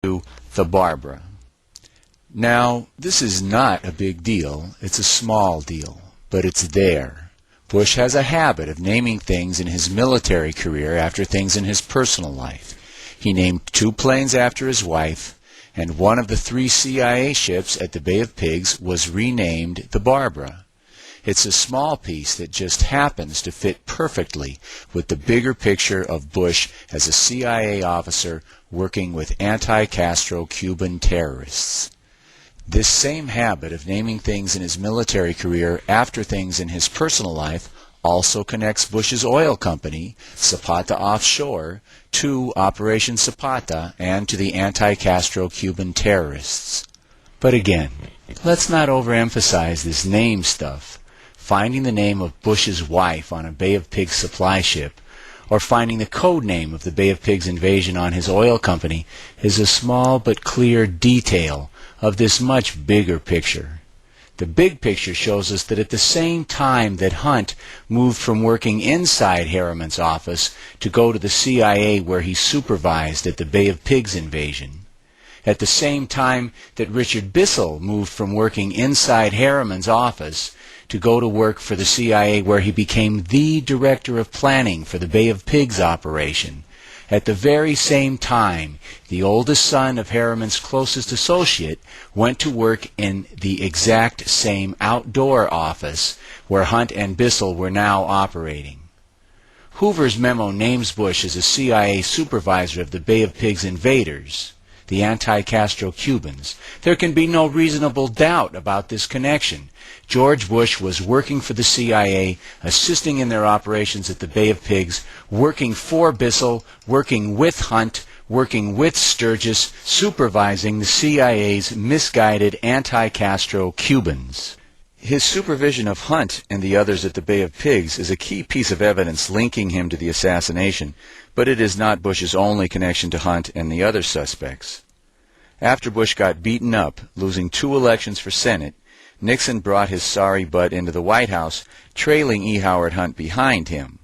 the Barbara. Now, this is not a big deal, it's a small deal, but it's there. Bush has a habit of naming things in his military career after things in his personal life. He named 2 planes after his wife, and one of the 3 CIA ships at the Bay of Pigs was renamed the Barbara. It's a small piece that just happens to fit perfectly with the bigger picture of Bush as a CIA officer working with anti-Castro Cuban terrorists. This same habit of naming things in his military career after things in his personal life also connects Bush's oil company, Zapata Offshore, to Operation Zapata and to the anti-Castro Cuban terrorists. But again, let's not overemphasize this name stuff. Finding the name of Bush's wife on a Bay of Pigs supply ship, or finding the code name of the Bay of Pigs invasion on his oil company, is a small but clear detail of this much bigger picture. The big picture shows us that at the same time that Hunt moved from working inside Harriman's office to go to the CIA where he supervised at the Bay of Pigs invasion, at the same time that Richard Bissell moved from working inside Harriman's office to go to work for the CIA where he became the director of planning for the Bay of Pigs operation, at the very same time, the oldest son of Harriman's closest associate went to work in the exact same outdoor office where Hunt and Bissell were now operating. Hoover's memo names Bush as a CIA supervisor of the Bay of Pigs invaders, the anti-Castro Cubans. There can be no reasonable doubt about this connection. George Bush was working for the CIA, assisting in their operations at the Bay of Pigs, working for Bissell, working with Hunt, working with Sturgis, supervising the CIA's misguided anti-Castro Cubans. His supervision of Hunt and the others at the Bay of Pigs is a key piece of evidence linking him to the assassination, but it is not Bush's only connection to Hunt and the other suspects. After Bush got beaten up, losing 2 elections for Senate, Nixon brought his sorry butt into the White House, trailing E. Howard Hunt behind him.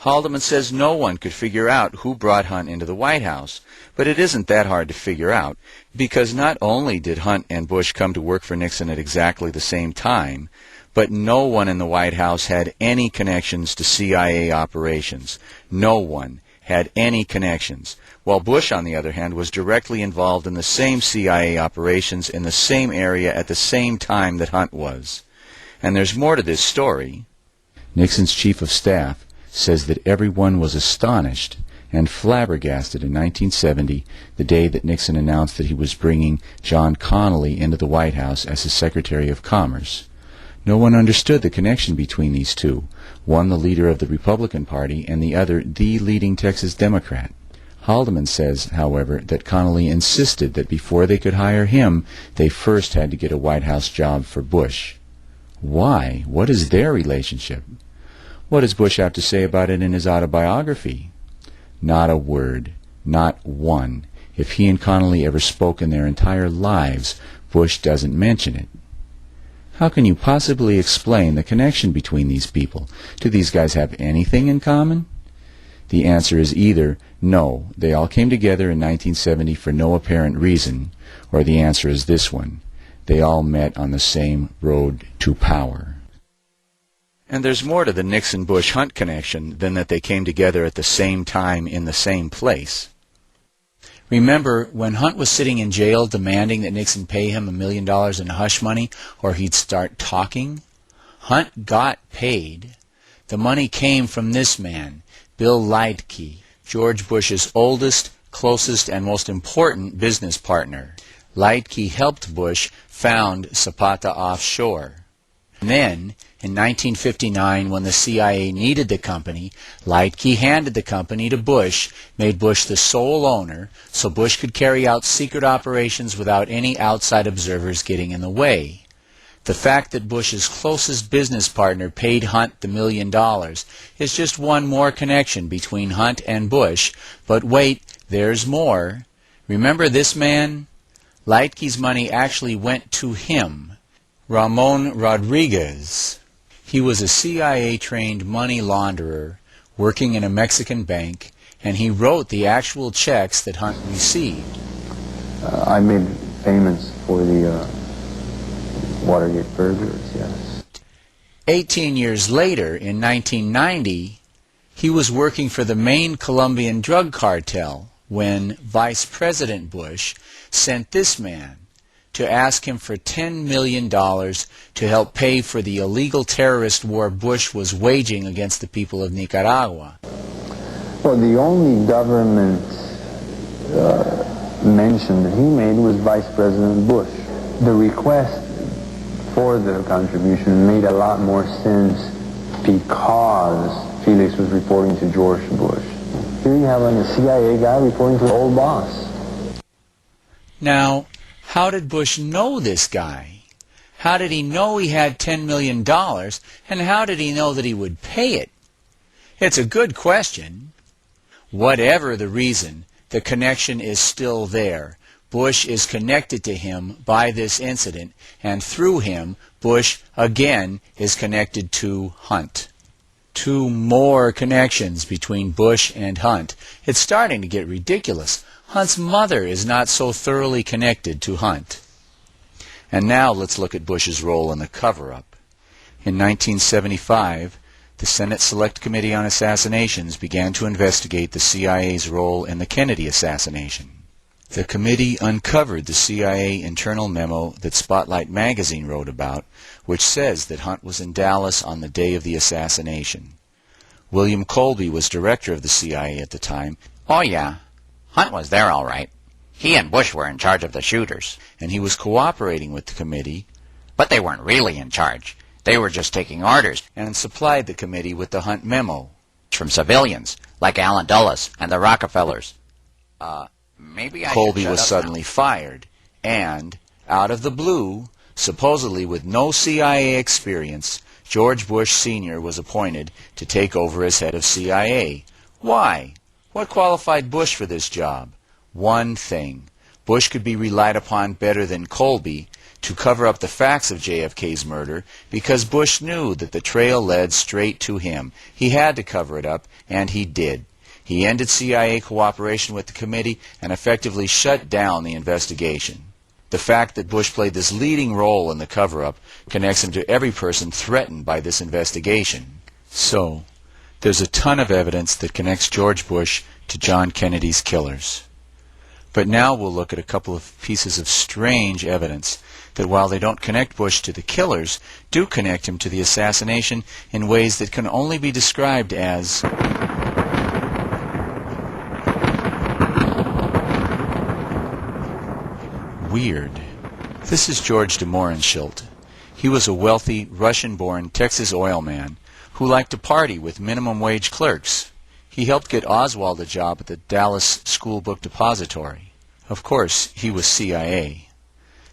Haldeman says no one could figure out who brought Hunt into the White House, but it isn't that hard to figure out, because not only did Hunt and Bush come to work for Nixon at exactly the same time, but no one in the White House had any connections to CIA operations. No one had any connections, while Bush, on the other hand, was directly involved in the same CIA operations in the same area at the same time that Hunt was. And there's more to this story. Nixon's chief of staff says that everyone was astonished and flabbergasted in 1970, the day that Nixon announced that he was bringing John Connally into the White House as his Secretary of Commerce. No one understood the connection between these two, one the leader of the Republican Party and the other the leading Texas Democrat. Haldeman says, however, that Connally insisted that before they could hire him, they first had to get a White House job for Bush. Why? What is their relationship? What does Bush have to say about it in his autobiography? Not a word. Not one. If he and Connally ever spoke in their entire lives, Bush doesn't mention it. How can you possibly explain the connection between these people? Do these guys have anything in common? The answer is either no, they all came together in 1970 for no apparent reason, or the answer is this one. They all met on the same road to power. And there's more to the Nixon-Bush-Hunt connection than that they came together at the same time in the same place. Remember, when Hunt was sitting in jail demanding that Nixon pay him $1 million in hush money or he'd start talking? Hunt got paid. The money came from this man, Bill Leitke, George Bush's oldest, closest, and most important business partner. Leitke helped Bush found Zapata Offshore. And then, in 1959, when the CIA needed the company, Leitke handed the company to Bush, made Bush the sole owner, so Bush could carry out secret operations without any outside observers getting in the way. The fact that Bush's closest business partner paid Hunt the $1 million is just one more connection between Hunt and Bush. But wait, there's more. Remember this man? Leitke's money actually went to him, Ramon Rodriguez. He was a CIA-trained money launderer working in a Mexican bank, and he wrote the actual checks that Hunt received. I made payments for the Watergate burglars, yes. 18 years later, in 1990, he was working for the main Colombian drug cartel when Vice President Bush sent this man to ask him for $10 million to help pay for the illegal terrorist war Bush was waging against the people of Nicaragua. Well, the only government mention that he made was Vice President Bush. The request for the contribution made a lot more sense because Felix was reporting to George Bush. Here you have a CIA guy reporting to the old boss. Now, how did Bush know this guy? How did he know he had $10 million, and how did he know that he would pay it? It's a good question. Whatever the reason, the connection is still there. Bush is connected to him by this incident, and through him, Bush again is connected to Hunt. Two more connections between Bush and Hunt. It's starting to get ridiculous. Hunt's mother is not so thoroughly connected to Hunt. And now let's look at Bush's role in the cover-up. In 1975, the Senate Select Committee on Assassinations began to investigate the CIA's role in the Kennedy assassination. The committee uncovered the CIA internal memo that Spotlight magazine wrote about, which says that Hunt was in Dallas on the day of the assassination. William Colby was director of the CIA at the time. Oh yeah, Hunt was there all right. He and Bush were in charge of the shooters. And he was cooperating with the committee. But they weren't really in charge. They were just taking orders And supplied the committee with the Hunt memo. from civilians, like Allen Dulles and the Rockefellers. Maybe I Colby should shut was up suddenly now. fired, and, out of the blue, supposedly with no CIA experience, George Bush Sr. was appointed to take over as head of CIA. Why? What qualified Bush for this job? One thing. Bush could be relied upon better than Colby to cover up the facts of JFK's murder because Bush knew that the trail led straight to him. He had to cover it up, and he did. He ended CIA cooperation with the committee and effectively shut down the investigation. The fact that Bush played this leading role in the cover-up connects him to every person threatened by this investigation. So, there's a ton of evidence that connects George Bush to John Kennedy's killers. But now we'll look at a couple of pieces of strange evidence that, while they don't connect Bush to the killers, do connect him to the assassination in ways that can only be described as weird. This is George de Mohrenschildt. He was a wealthy, Russian-born Texas oil man who liked to party with minimum-wage clerks. He helped get Oswald a job at the Dallas School Book Depository. Of course, he was CIA.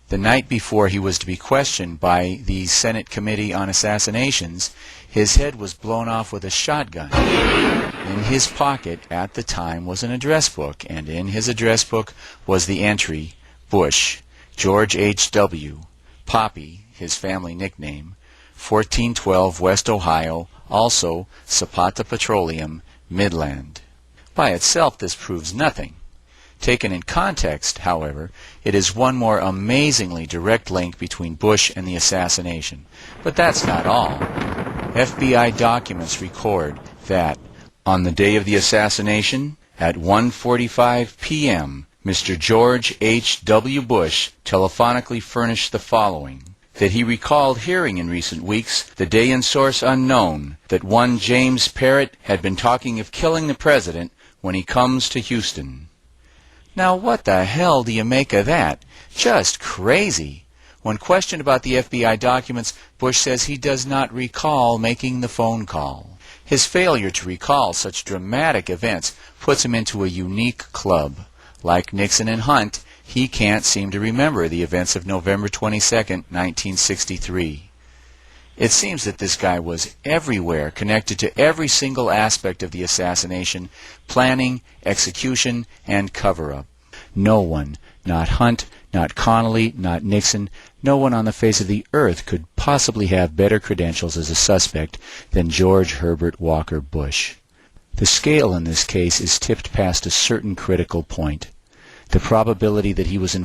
The night before he was to be questioned by the Senate Committee on Assassinations, his head was blown off with a shotgun. In his pocket at the time was an address book, and in his address book was the entry, Bush, George H.W., Poppy, his family nickname, 1412 West Ohio, also Zapata Petroleum, Midland. By itself, this proves nothing. Taken in context, however, it is one more amazingly direct link between Bush and the assassination. But that's not all. FBI documents record that, on the day of the assassination, at 1:45 p.m., Mr. George H.W. Bush telephonically furnished the following: that he recalled hearing in recent weeks, the day and source unknown, that one James Parrott had been talking of killing the president when he comes to Houston. Now what the hell do you make of that? Just crazy. When questioned about the FBI documents, Bush says he does not recall making the phone call. His failure to recall such dramatic events puts him into a unique club. Like Nixon and Hunt, he can't seem to remember the events of November 22, 1963. It seems that this guy was everywhere, connected to every single aspect of the assassination, planning, execution, and cover-up. No one, not Hunt, not Connally, not Nixon, no one on the face of the earth could possibly have better credentials as a suspect than George Herbert Walker Bush. The scale in this case is tipped past a certain critical point. The probability that he was